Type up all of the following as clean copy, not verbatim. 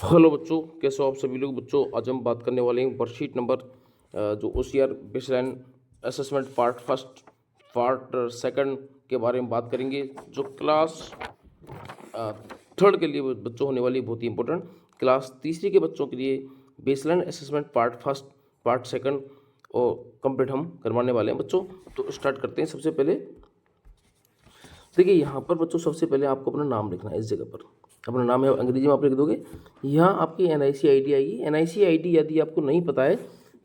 Hello बच्चों, कैसे हो आप सभी लोग। बच्चों आज हम बात करने वाले हैं वर्कशीट नंबर जो OCR baseline assessment part first part second के बारे में बात करेंगे, जो क्लास थर्ड के लिए बच्चों होने वाली बहुत ही इंपॉर्टेंट। क्लास तीसरी के बच्चों के लिए baseline assessment part first part second और कंप्लीट हम करवाने वाले हैं बच्चों। तो स्टार्ट करते हैं। सबसे पहले देखिए, यहाँ पर बच्चों सबसे पहले आपको अपना नाम लिखना है। इस जगह पर अपना नाम है, अंग्रेजी में आप लिख दोगे। यहाँ आपकी NIC ID आएगी। NIC ID यदि आपको नहीं पता है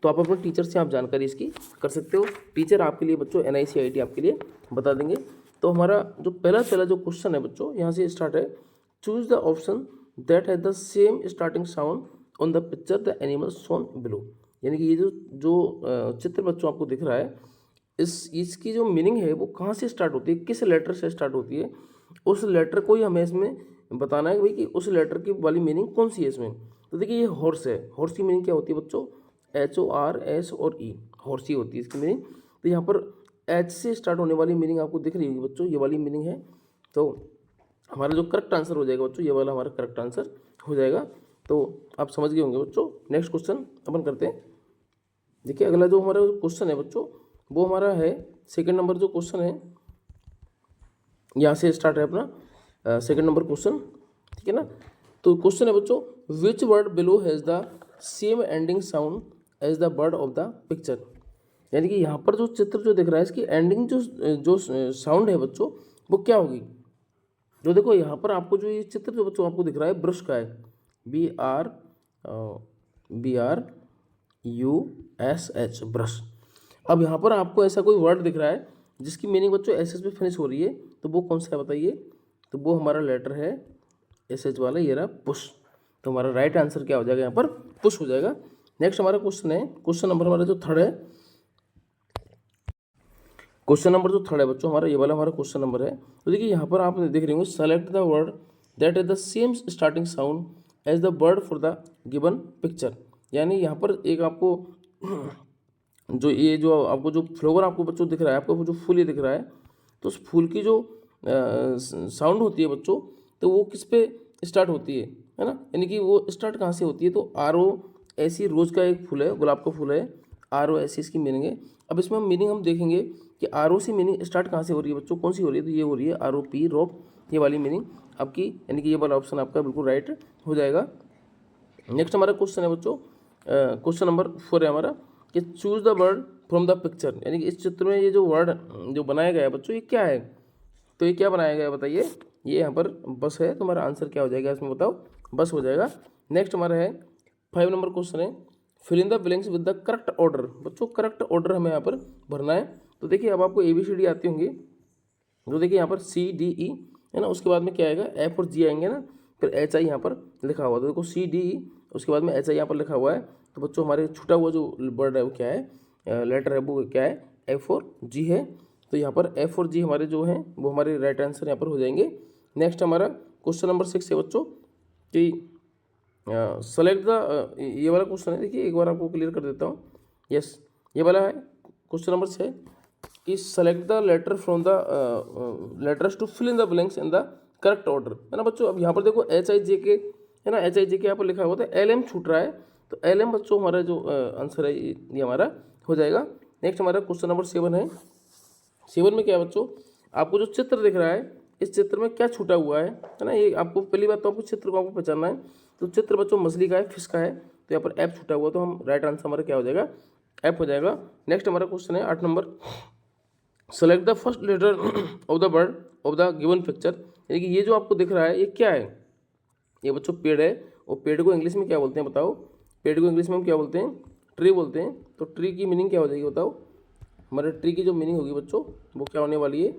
तो आप अपने टीचर से आप जानकारी इसकी कर सकते हो। टीचर आपके लिए बच्चों NIC ID आपके लिए बता देंगे। तो हमारा जो पहला जो क्वेश्चन है बच्चों, यहाँ से स्टार्ट है। Choose the option that has the same starting sound on the picture the animal shown below. यानी कि ये जो चित्र बच्चों आपको दिख रहा है, इसकी जो मीनिंग है वो कहाँ से स्टार्ट होती है, किस लेटर से स्टार्ट होती है, उस लेटर को ही हमें इसमें बताना है भाई कि उस लेटर की वाली मीनिंग कौन सी है इसमें। तो देखिए, ये हॉर्स है। हॉर्स की मीनिंग क्या होती है बच्चों? HORS और E, हॉर्स ही होती है इसकी मीनिंग। तो यहाँ पर H से स्टार्ट होने वाली मीनिंग आपको दिख रही होगी बच्चों, ये वाली मीनिंग है। तो हमारा जो करेक्ट आंसर हो जाएगा बच्चों, ये वाला हमारा करेक्ट आंसर हो जाएगा। तो आप समझ गए होंगे बच्चों। नेक्स्ट क्वेश्चन अपन करते हैं। देखिए, अगला जो हमारा क्वेश्चन है बच्चों, वो हमारा है सेकंड नंबर जो क्वेश्चन है, यहाँ से स्टार्ट है अपना सेकंड नंबर क्वेश्चन, ठीक है ना। तो क्वेश्चन है बच्चों, which word below has the same ending sound as the bird of the picture. यानी कि यहाँ पर जो चित्र जो दिख रहा है, इसकी एंडिंग जो साउंड है बच्चों, वो क्या होगी। जो देखो यहाँ पर आपको जो ये चित्र जो बच्चों आपको दिख रहा है, ब्रश का है। BRUSH, brush. अब यहाँ पर आपको ऐसा कोई वर्ड दिख रहा है जिसकी मीनिंग बच्चों SS पे फिनिश हो रही है, तो वो कौन सा है बताइए। तो वो हमारा लेटर है SH वाला, ये रहा पुश। तो हमारा राइट आंसर क्या हो जाएगा, यहाँ पर पुश हो जाएगा। नेक्स्ट हमारा क्वेश्चन है, क्वेश्चन नंबर हमारा जो थर्ड है, क्वेश्चन नंबर जो थर्ड है बच्चों हमारा, ये वाला हमारा क्वेश्चन नंबर है। तो देखिए, यहाँ पर आप देख रहे होंगे, select the word that is the same starting sound as the bird for the given picture. यानी यहाँ पर एक आपको जो आपको जो फ्लावर आपको बच्चों दिख रहा है, आपको जो फूल ये दिख रहा है, तो उस फूल की जो साउंड होती है बच्चों, तो वो किस पे स्टार्ट होती है ना। यानी कि वो स्टार्ट कहाँ से होती है, तो ROS, रोज़ का एक फूल है, गुलाब का फूल है, ROS इसकी मीनिंग है। अब इसमें मीनिंग हम देखेंगे कि ROC मीनिंग स्टार्ट कहाँ से हो रही है बच्चों, कौन सी हो रही है, तो ये हो रही है ROP, रोप, ये वाली मीनिंग आपकी। यानी कि ये वाला ऑप्शन आपका बिल्कुल राइट हो जाएगा। नेक्स्ट हमारा क्वेश्चन है बच्चों, क्वेश्चन नंबर 4 है हमारा, कि choose the word from the picture. यानी कि इस चित्र में ये जो वर्ड जो बनाया गया है बच्चों, ये क्या है। तो ये क्या बनाया गया है बताइए। ये यहाँ पर बस है। तुम्हारा आंसर क्या हो जाएगा इसमें बताओ, बस हो जाएगा। नेक्स्ट हमारा है 5 नंबर क्वेश्चन है, fill in the blanks with the correct order. बच्चों करेक्ट ऑर्डर हमें यहाँ पर भरना है। तो देखिए, अब आपको ABCD आती होंगी। तो देखिए, यहाँ पर CDE है ना, उसके बाद में क्या आएगा, F और G आएंगे ना, फिर HI यहाँ पर लिखा हुआ। तो देखो CDE, उसके बाद में HI यहाँ पर लिखा हुआ है। तो बच्चों हमारे छूटा हुआ जो वर्ड है वो क्या है, लेटर है वो क्या है, F और G है। तो यहाँ पर F और G हमारे जो हैं वो हमारे राइट आंसर यहाँ पर हो जाएंगे। नेक्स्ट हमारा क्वेश्चन नंबर 6 है बच्चों, कि सेलेक्ट द, ये वाला क्वेश्चन है। देखिए, एक बार आपको क्लियर कर देता हूँ। यस, ये वाला है क्वेश्चन नंबर 6, कि select the letter from the letters to fill in the blanks in the correct order, है ना बच्चों। अब यहाँ पर देखो HIJK है ना, HIJK यहाँ पर लिखा हुआ था, LM छूट रहा है। तो LM बच्चों हमारा जो आंसर है ये हमारा हो जाएगा। नेक्स्ट हमारा क्वेश्चन नंबर 7 है। 7 में क्या है बच्चों, आपको जो चित्र दिख रहा है, इस चित्र में क्या छूटा हुआ है ना। ये आपको पहली बात तो आपको चित्र को आपको पहचानना है। तो चित्र बच्चों मछली का है, फिश का है, तो यहाँ पर F छूटा हुआ, तो हम राइट आंसर हमारा क्या हो जाएगा, F हो जाएगा। नेक्स्ट हमारा क्वेश्चन है 8 number, select the first letter of the word of the given picture. यानी कि ये जो आपको दिख रहा है, ये क्या है, ये बच्चों पेड़ है। और पेड़ को इंग्लिश में क्या बोलते हैं बताओ, पेड़ को इंग्लिश में हम क्या बोलते हैं, ट्री बोलते हैं। तो ट्री की मीनिंग क्या हो जाएगी बताओ। हमारे ट्री की जो मीनिंग होगी बच्चों, वो क्या होने वाली है,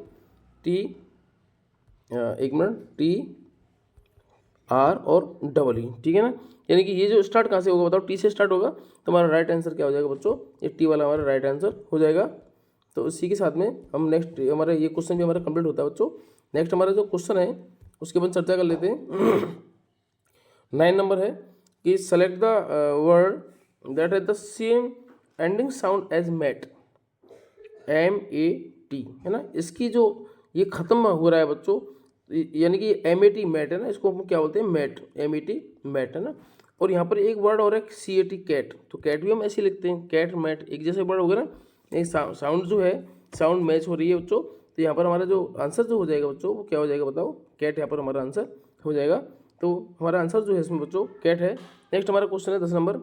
एक मिनट, TR और EE, ठीक है ना। यानी कि ये जो स्टार्ट कहाँ से होगा बताओ, T से स्टार्ट होगा। तो हमारा राइट आंसर क्या हो जाएगा बच्चों, ये T वाला हमारा राइट आंसर हो जाएगा। तो इसी के साथ में हम नेक्स्ट हमारा ये क्वेश्चन भी हमारा कंप्लीट होता है बच्चों। नेक्स्ट हमारा जो क्वेश्चन है उसके बाद चर्चा कर लेते हैं। 9 नंबर है, कि select the word that is the same ending sound as mat, MAT, है ना। इसकी जो ये खत्म हो रहा है बच्चों, यानी कि MAT मैट है ना, इसको हम क्या बोलते हैं, मैट, MAT मैट है ना। और यहाँ पर एक वर्ड और है CAT कैट, तो कैट भी हम ऐसे लिखते हैं, कैट मैट एक जैसे वर्ड हो गया ना। एक साउंड जो है, साउंड मैच हो रही है बच्चों, तो यहाँ पर हमारा जो आंसर जो हो जाएगा बच्चों वो क्या हो जाएगा बताओ, कैट यहाँ पर हमारा आंसर हो जाएगा। तो हमारा आंसर जो है इसमें बच्चों कैट है। नेक्स्ट हमारा क्वेश्चन है 10 नंबर।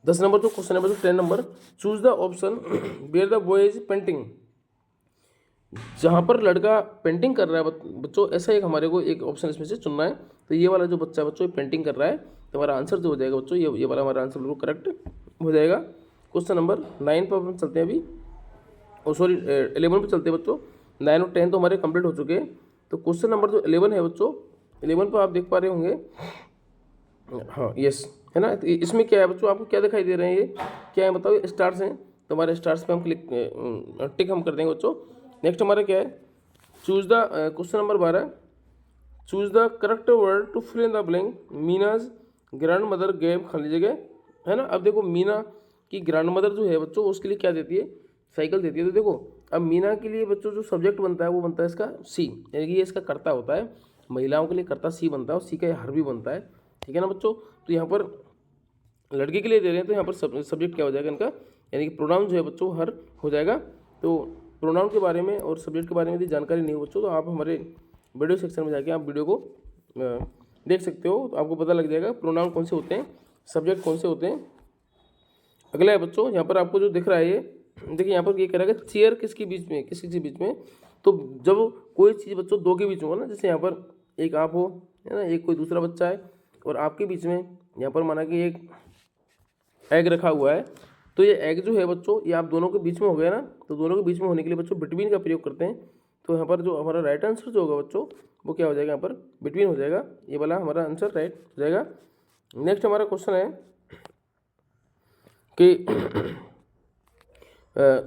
10 नंबर जो क्वेश्चन है बच्चों 10 number, choose the option where the boy is painting. जहाँ पर लड़का पेंटिंग कर रहा है बच्चों, ऐसा एक हमारे को एक ऑप्शन इसमें से चुनना है। तो ये वाला जो बच्चा है बच्चों पेंटिंग कर रहा है, तो हमारा आंसर जो हो जाएगा बच्चों ये वाला हमारा आंसर बिल्कुल करेक्ट हो जाएगा। क्वेश्चन नंबर 9 पर हम चलते हैं अभी, और सॉरी 11 पर चलते हैं बच्चों। 9 और 10 तो हमारे कंप्लीट हो चुके हैं। तो क्वेश्चन नंबर जो 11 है बच्चों, 11 पर आप देख पा रहे होंगे, हाँ यस है ना। तो इसमें क्या है बच्चों, आपको क्या दिखाई दे रहे हैं, ये क्या है बताओ, ये स्टार्स हैं। तो हमारे स्टार्स पे हम टिक हम कर देंगे बच्चों। नेक्स्ट हमारा क्या है, choose the question number 12, choose the correct word to fill in the blank. Meena's grandmother gave खाली जगह, है ना। अब देखो मीना की ग्रैंड मदर जो है बच्चों उसके लिए क्या देती है, साइकिल देती है। तो देखो अब मीना के लिए बच्चों जो सब्जेक्ट बनता है वो बनता है इसका सी, यानी कि ये इसका कर्ता होता है। महिलाओं के लिए कर्ता सी बनता है, और सी का हर भी बनता है, ठीक है ना बच्चों। तो यहाँ पर लड़के के लिए दे रहे हैं, तो यहाँ पर सब्जेक्ट क्या हो जाएगा इनका, यानी कि प्रोनाउन जो है बच्चों हर हो जाएगा। तो प्रोनाउन के बारे में और सब्जेक्ट के बारे में यदि जानकारी नहीं हो बच्चों, तो आप हमारे वीडियो सेक्शन में जाके आप वीडियो को देख सकते हो, तो आपको पता लग जाएगा प्रोनाउन कौन से होते हैं, सब्जेक्ट कौन से होते हैं। अगला है बच्चों, यहाँ पर आपको जो दिख रहा है ये देखिए, यहाँ पर ये कह रहा है कि चेयर किसके बीच में, किसके बीच में। तो जब कोई चीज़ बच्चों दो के बीच में हो ना, जैसे यहाँ पर एक आप हो, है ना, एक कोई दूसरा बच्चा है, और आपके बीच में यहाँ पर माना कि एक एग रखा हुआ है, तो ये एग जो है बच्चों ये आप दोनों के बीच में हो गया ना। तो दोनों के बीच में होने के लिए बच्चों बिटवीन का प्रयोग करते हैं। तो यहाँ पर जो हमारा राइट आंसर जो होगा बच्चों वो क्या हो जाएगा, यहाँ पर बिटवीन हो जाएगा, ये वाला हमारा आंसर राइट हो जाएगा। नेक्स्ट हमारा क्वेश्चन है कि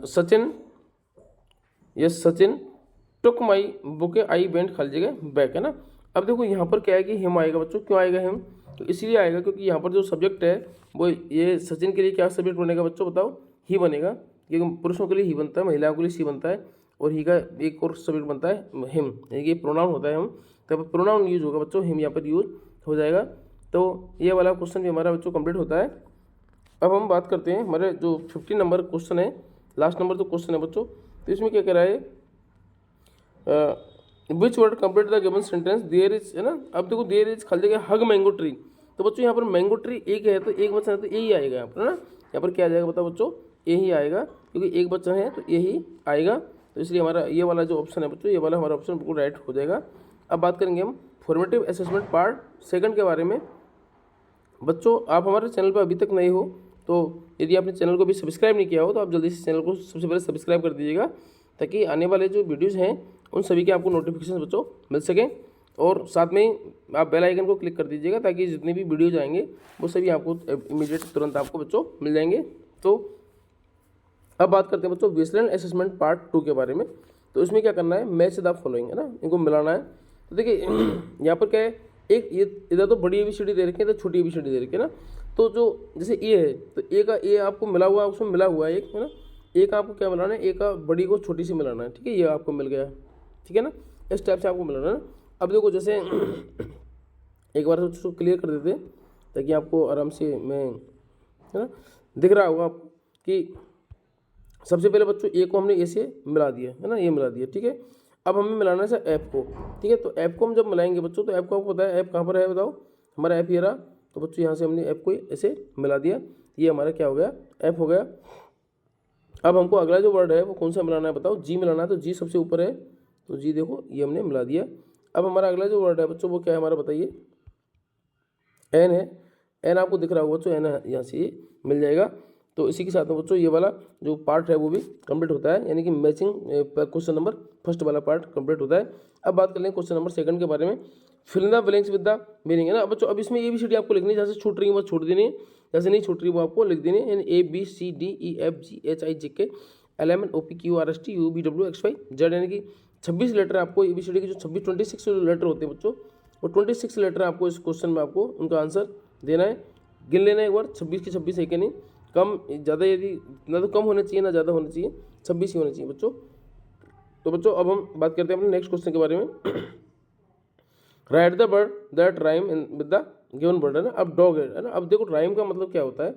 Sachin, yes Sachin took my bouquet I went खाली जगह बैक, है ना। अब देखो यहाँ पर क्या है कि हिम आएगा बच्चों, क्यों आएगा हिम, तो इसलिए आएगा क्योंकि यहाँ पर जो सब्जेक्ट है वो ये सचिन के लिए क्या सब्जेक्ट बनेगा बच्चों बताओ, ही बनेगा, क्योंकि पुरुषों के लिए ही बनता है, महिलाओं के लिए सी बनता है, और ही का एक और सब्जेक्ट बनता है हिम, ये प्रोनाउन होता है हम, तो प्रोनाउन यूज होगा बच्चों, हिम यहाँ पर यूज हो जाएगा। तो ये वाला क्वेश्चन भी हमारा बच्चों कंप्लीट होता है। अब हम बात करते हैं हमारे जो 15 नंबर क्वेश्चन है, लास्ट नंबर जो क्वेश्चन है बच्चों, तो इसमें क्या कह रहा है, which word complete the given sentence there is, है ना। अब देखो देयर इज खाली जगह हग मैंगो ट्री, तो बच्चों यहाँ पर मैंगो ट्री एक है, तो एक वचन है तो यही आएगा यहाँ पर, है ना। यहाँ पर क्या आ जाएगा बताओ बच्चों, यही आएगा, क्योंकि एक वचन है तो यही आएगा, तो इसलिए हमारा ये वाला जो ऑप्शन है बच्चों, ये वाला हमारा ऑप्शन बिल्कुल राइट हो जाएगा। अब बात करेंगे हम फॉर्मेटिव असेसमेंट पार्ट सेकंड के बारे में। बच्चों आप हमारे चैनल पर अभी तक नए हो, तो यदि आपने चैनल को भी सब्सक्राइब नहीं किया हो तो आप जल्दी से चैनल को सबसे पहले सब्सक्राइब कर दीजिएगा, ताकि आने वाले जो वीडियोज़ हैं उन सभी के आपको नोटिफिकेशन बच्चों मिल सकें। और साथ में ही आप बेल आइकन को क्लिक कर दीजिएगा, ताकि जितने भी वीडियोज आएंगे वो सभी आपको इमीडिएट तुरंत आपको बच्चों मिल जाएंगे। तो अब बात करते हैं बच्चों वेस्टलैंड असेसमेंट पार्ट 2 के बारे में। तो इसमें क्या करना है, मैच द फॉलोइंग, है ना, इनको मिलाना है। तो देखिए यहाँ पर क्या है, एक ये इधर तो बड़ी ABCD दे रखी है, इधर छोटी ABCD दे रखी है ना। तो जो जैसे ए है, तो ए का ए आपको मिला हुआ है, उसमें मिला हुआ है एक, है ना। ए का आपको क्या मिलाना है, ए का बड़ी को छोटी से मिलाना है, ठीक है, ये आपको मिल गया, ठीक है ना, इस टाइप से आपको मिलाना है। अब देखो जैसे एक बार उसको क्लियर कर देते ताकि आपको आराम से मैं, है ना, दिख रहा होगा आपको कि सबसे पहले बच्चों ए को हमने ए से मिला दिया, है ना, ये मिला दिया, ठीक है। अब हमें मिलाना है सर ऐप को, ठीक है। तो ऐप को हम जब मिलाएंगे बच्चों, तो ऐप को आपको पता है ऐप कहाँ पर है बताओ, हमारा ऐप ये रहा। तो बच्चों यहाँ से हमने ऐप को ऐसे मिला दिया, ये हमारा क्या हो गया, ऐप हो गया। अब हमको अगला जो वर्ड है वो कौन सा मिलाना है बताओ, जी मिलाना है। तो जी सबसे ऊपर है, तो जी देखो ये हमने मिला दिया। अब हमारा अगला जो वर्ड है बच्चों वो क्या है हमारा बताइए, एन है। एन आपको दिख रहा होगा बच्चों, एन यहाँ से ये मिल जाएगा। तो इसी के साथ में बच्चों ये वाला जो पार्ट है वो भी कंप्लीट होता है, यानी कि मैचिंग क्वेश्चन नंबर फर्स्ट वाला पार्ट कंप्लीट होता है। अब बात कर लें क्वेश्चन नंबर सेकंड के बारे में, fill in the blanks with the meaning, है ना। बच्चों अब इसमें ABCD आपको लिखनी है, जैसे छूट रही है वो छोड़ देनी है, जैसे नहीं छूट रही वो आपको लिख देनी है, यानी ABCDEFGHIJK LMN OPQRST UVWXYZ, यानी कि 26 लेटर आपको ABCD के जो 26 लेटर होते हैं बच्चों, वो 26 लेटर आपको इस क्वेश्चन में आपको उनका आंसर देना है। गिन लेना है एक बार, 26 के 26 है कि नहीं, कम ज़्यादा, यदि ना तो कम होना चाहिए ना ज़्यादा होना चाहिए, 26 ही होना चाहिए बच्चों। तो बच्चों अब हम बात करते हैं अपने नेक्स्ट क्वेश्चन के बारे में। Right the word that rhyme in with the given word, है ना। अब डॉग है ना। अब देखो राइम का मतलब क्या होता है।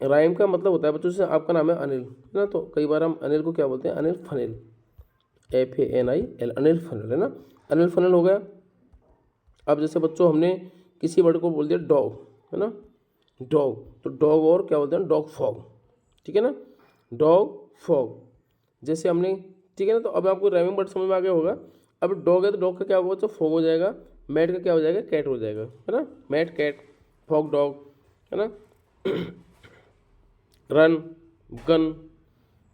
राइम का मतलब होता है बच्चों, जैसे आपका नाम है अनिल, है ना, तो कई बार हम अनिल को क्या बोलते हैं, अनिल फनिल, FANIL, अनिल फनिल, है ना। अनिल फनिल हो गया। अब जैसे बच्चों हमने किसी वर्ड को बोल दिया डॉग, है ना, डॉग, तो डॉग और क्या बोलते हैं, डॉग फॉग, ठीक है ना, डॉग फॉग। जैसे हमने, ठीक है ना, तो अब आपको राइमिंग वर्ड समझ में आ गया होगा। अब डॉग है तो डॉग का क्या होगा, तो फॉग हो जाएगा। मैट का क्या हो जाएगा, कैट हो जाएगा, है ना, मैट कैट, फॉग डॉग, है ना। रन गन,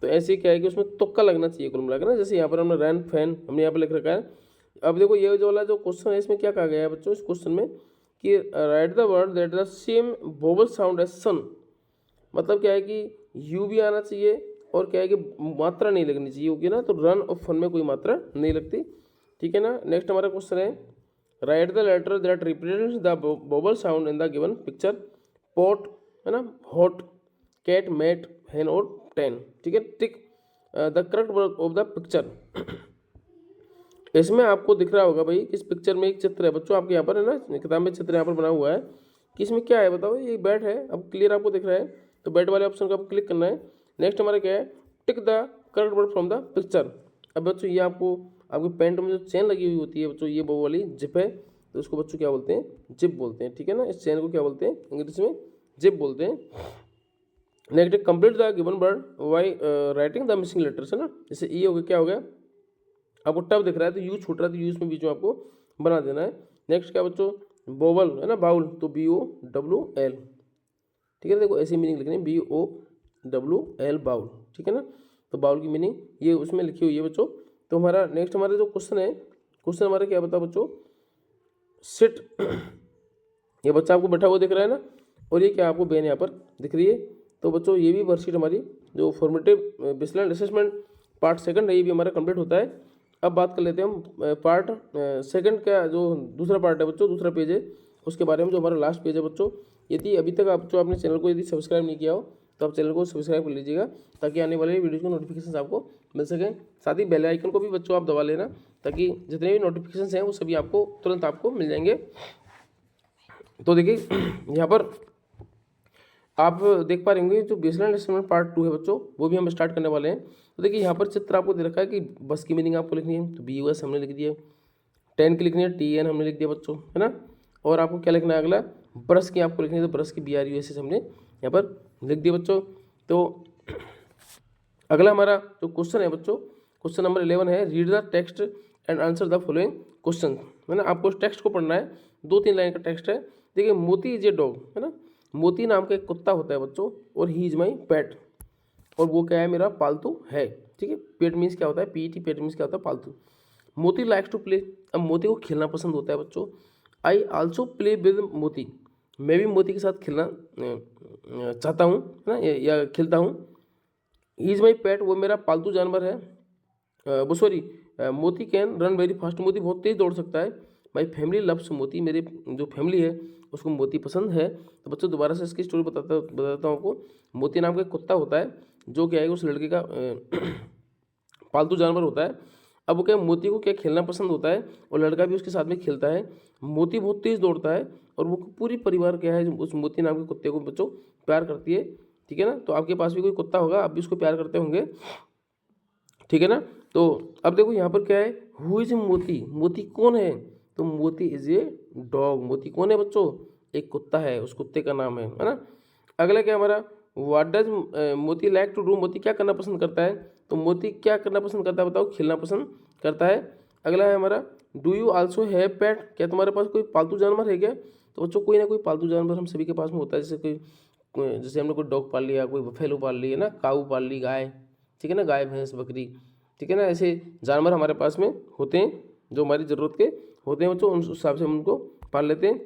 तो ऐसे क्या है कि उसमें तुक्का लगना चाहिए कुल मिलाकर ना। जैसे यहाँ पर हमने रन फैन हमने यहाँ पर लिख रखा है। अब देखो ये जो वाला जो क्वेश्चन है इसमें क्या कहा गया है बच्चों, इस क्वेश्चन में कि write the word that the same vowel sound as sun. मतलब क्या है कि यू भी आना चाहिए और क्या है कि मात्रा नहीं लगनी चाहिए होगी ना, तो रन और फन में कोई मात्रा नहीं लगती, ठीक है ना। नेक्स्ट हमारा क्वेश्चन है write the letter that represents the vowel sound in the given picture. Pot, है ना, हॉट, कैट, मैट, हैन और टेन, ठीक है। Tick the correct word of the picture. इसमें आपको दिख रहा होगा भाई, इस पिक्चर में एक चित्र है बच्चों, आपके यहाँ पर है ना, किताब में चित्र यहाँ पर बना हुआ है कि इसमें क्या है बताओ। ये बैट है, अब क्लियर आपको दिख रहा है, तो बैट वाले ऑप्शन को आपको क्लिक करना है। नेक्स्ट हमारा क्या है, tick the correct word from the picture. अब बच्चों ये आपको आपके पैंट में जो चेन लगी हुई होती है बच्चों, ये वो वाली जिप है, तो उसको बच्चों क्या बोलते हैं, जिप बोलते हैं, ठीक है ना। इस चेन को क्या बोलते हैं, इंग्लिश में जिप बोलते हैं। Next complete the given word Y writing the missing letters, है ना। जैसे ई हो गया, क्या हो गया, आपको टब दिख रहा है तो यू छूट रहा है, तो यूज में बीच में आपको बना देना है। नेक्स्ट क्या बच्चों, बोवल, है ना, बाउल, तो BOWL, ठीक है। देखो ऐसी मीनिंग लिखनी है, BOWL बाउल, ठीक है ना। तो बाउल की मीनिंग ये उसमें लिखी हुई है बच्चों। तो हमारा नेक्स्ट हमारा जो क्वेश्चन है, क्वेश्चन हमारा क्या बता बच्चों, सिट। ये बच्चा आपको बैठा हुआ दिख रहा है ना, और ये क्या आपको बेन यहाँ पर दिख रही है। तो बच्चों ये भी वर्कशीट हमारी जो formative baseline assessment part second है, ये भी हमारा कंप्लीट होता है। अब बात कर लेते हैं हम पार्ट सेकंड का जो दूसरा पार्ट है बच्चों, दूसरा पेज है, उसके बारे में, जो हमारा लास्ट पेज है बच्चों। यदि अभी तक आप जो अपने चैनल को यदि सब्सक्राइब नहीं किया हो तो आप चैनल को सब्सक्राइब कर लीजिएगा, ताकि आने वाले वीडियो के नोटिफिकेशन आपको मिल सकें। साथ ही बेल आइकन को भी बच्चों आप दबा लेना, ताकि जितने भी नोटिफिकेशन हैं वो सभी आपको तुरंत आपको मिल जाएंगे। तो देखिए यहाँ पर आप देख पा रहे होंगे जो बेसलाइन असेसमेंट पार्ट 2 है बच्चों, वो भी हम स्टार्ट करने वाले हैं। तो देखिए यहाँ पर चित्र आपको दे रखा है कि बस की मीनिंग आपको लिखनी है, तो BUS हमने लिख दिया, 10 की लिखनी है, TN हमने लिख दिया बच्चों, है ना। और आपको क्या लिखना है अगला, ब्रश की आपको लिखनी है, तो ब्रश की BRUSS हमने यहाँ पर लिख दिया बच्चों। तो अगला हमारा जो क्वेश्चन है बच्चों, क्वेश्चन नंबर 11 है, read the text and answer the following question, है ना। आपको उस टेक्स्ट को पढ़ना है, 2-3 लाइन का टेक्स्ट है। देखिए मोती इज ए डॉग, है ना, मोती नाम का एक कुत्ता होता है बच्चों, और ही इज माई पेट, और वो क्या है, मेरा पालतू है, ठीक है। पेट मीन्स क्या होता है, PET, पेट मीन्स क्या होता है, पालतू। मोती लाइक्स टू प्ले, अब मोती को खेलना पसंद होता है बच्चों। आई आल्सो प्ले विद मोती, मैं भी मोती के साथ खेलना चाहता हूँ, है ना, या खेलता हूँ। ही इज़ माई पेट, वो मेरा पालतू जानवर है। वो सॉरी, मोती कैन रन वेरी फास्ट, मोती बहुत तेज़ दौड़ सकता है। माई फैमिली लव्स मोती, मेरे जो फैमिली है उसको मोती पसंद है। तो बच्चों दोबारा से इसकी स्टोरी बताता हूँ आपको। मोती नाम का एक कुत्ता होता है, जो क्या है उस लड़के का पालतू जानवर होता है। अब वो क्या, मोती को क्या खेलना पसंद होता है, और लड़का भी उसके साथ में खेलता है। मोती बहुत तेज़ दौड़ता है, और वो पूरी परिवार क्या है उस मोती नाम के कुत्ते को बच्चों प्यार करती है, ठीक है ना। तो आपके पास भी कोई कुत्ता होगा, आप भी उसको प्यार करते होंगे, ठीक है ना। तो अब देखो यहाँ पर क्या है, हु इज मोती, मोती कौन है, तो मोती इज ए डॉग, मोती कौन है बच्चों, एक कुत्ता है, उस कुत्ते का नाम है ना। अगला क्या हमारा, व्हाट डज मोती लाइक टू डू, मोती क्या करना पसंद करता है, तो मोती क्या करना पसंद करता है बताओ, खेलना पसंद करता है। अगला है हमारा, डू यू आल्सो हैव पेट, क्या तुम्हारे पास कोई पालतू जानवर है क्या। तो बच्चों कोई ना कोई पालतू जानवर हम सभी के पास में होता है, जैसे हमने कोई डॉग पाल लिया, कोई बफेलो पाल ली, है ना, काऊ पाल ली, गाय, ठीक है ना, गाय भैंस बकरी, ठीक है ना। ऐसे जानवर हमारे पास में होते हैं जो हमारी ज़रूरत के होते हैं बच्चों, उस हिसाब से हम उनको पाल लेते हैं।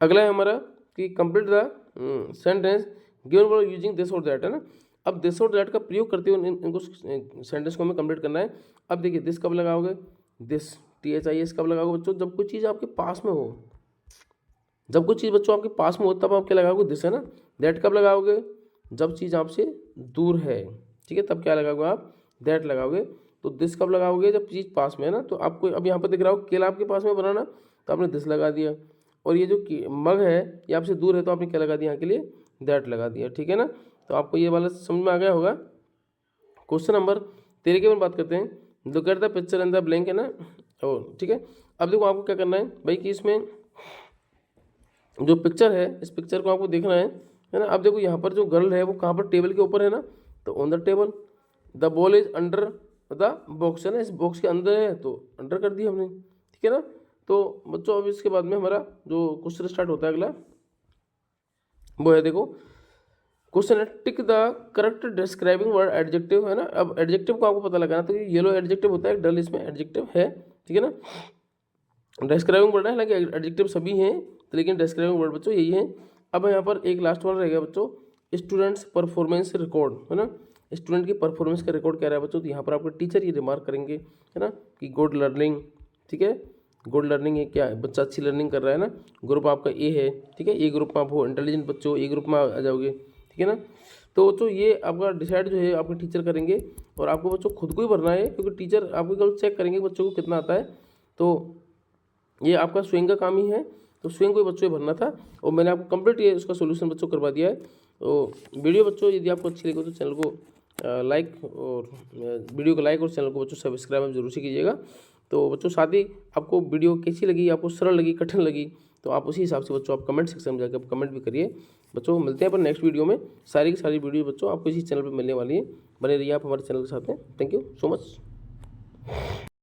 अगला है हमारा कि complete the sentence given for using this और दैट, है ना। अब दिस और दैट का प्रयोग करते हुए इनको सेंटेंस को हमें कंप्लीट करना है। अब देखिए दिस कब लगाओगे, दिस THIS कब लगाओगे बच्चों, जब कोई चीज़ आपके पास में हो, जब कोई चीज़ बच्चों आपके पास में हो तब आप क्या लगाओगे, दिस, है ना। दैट कब लगाओगे, जब चीज़ आपसे दूर है, ठीक है, तब क्या लगाओगे आप, दैट लगाओगे। तो दिस कब लगाओगे, जब चीज़ पास में है ना। तो आपको अब यहाँ पर दिख रहा हो केला आपके पास में बनाना, तो आपने दिस लगा दिया। और ये जो मग है ये आपसे दूर है, तो आपने क्या लगा दिया यहाँ के लिए, दैट लगा दिया। ठीक है ना। तो आपको ये वाला समझ में आ गया होगा। क्वेश्चन नंबर 13 की बात करते हैं। Look at the picture in the blank, है ना। और ठीक है, अब देखो आपको क्या करना है भाई कि इसमें जो पिक्चर है इस पिक्चर को आपको देखना है ना। अब देखो यहाँ पर जो गर्ल है वो कहाँ पर, टेबल के ऊपर है ना, तो on the table. The ball is under the box, है ना, इस बॉक्स के अंदर है तो अंडर कर दिया हमने। ठीक है ना। तो बच्चों अब इसके बाद में हमारा जो क्वेश्चन स्टार्ट होता है अगला, वो है देखो क्वेश्चन है tick the correct describing word adjective, है ना। अब एडजेक्टिव को आपको पता लगाना, तो येलो एडजेक्टिव होता है, डल इसमें एडजेक्टिव है। ठीक है ना। डिस्क्राइबिंग वर्ड है, हालांकि एडजेक्टिव सभी हैं, तो लेकिन डिस्क्राइबिंग वर्ड बच्चों यही है। अब यहाँ पर एक लास्ट वाला रहेगा बच्चों, स्टूडेंट्स परफॉर्मेंस रिकॉर्ड, है ना। स्टूडेंट की परफॉर्मेंस का रिकॉर्ड क्या रहा है बच्चों, तो यहाँ पर आपके टीचर ये रिमार्क करेंगे, है ना, कि गुड लर्निंग। ठीक है, गुड लर्निंग है, क्या है, बच्चा अच्छी लर्निंग कर रहा है ना। ग्रुप आपका ए है, ठीक है, ए ग्रुप में आप हो इंटेलिजेंट बच्चों, ए ग्रुप में आ जाओगे। ठीक है ना। तो बच्चों ये आपका डिसाइड जो है आपके टीचर करेंगे, और आपको बच्चों खुद को ही भरना है, क्योंकि टीचर आपको केवल चेक करेंगे बच्चों को कितना आता है। तो ये आपका स्वयं का काम ही है, तो स्वयं को ही बच्चों को भरना था, और मैंने आपको कंप्लीट ये उसका सोल्यूशन बच्चों को करवा दिया है। तो वीडियो बच्चों यदि आपको अच्छी लगे तो चैनल को लाइक, और वीडियो को लाइक और चैनल को बच्चों सब्सक्राइब जरूर से कीजिएगा। तो बच्चों साथ ही आपको वीडियो कैसी लगी, आपको सरल लगी, कठिन लगी, तो आप उसी हिसाब से बच्चों आप कमेंट सेक्शन में जाकर आप कमेंट भी करिए। बच्चों मिलते हैं पर नेक्स्ट वीडियो में, सारी की सारी वीडियो बच्चों आपको इसी चैनल पर मिलने वाली है। बने रहिए आप हमारे चैनल के साथ में। Thank you so much.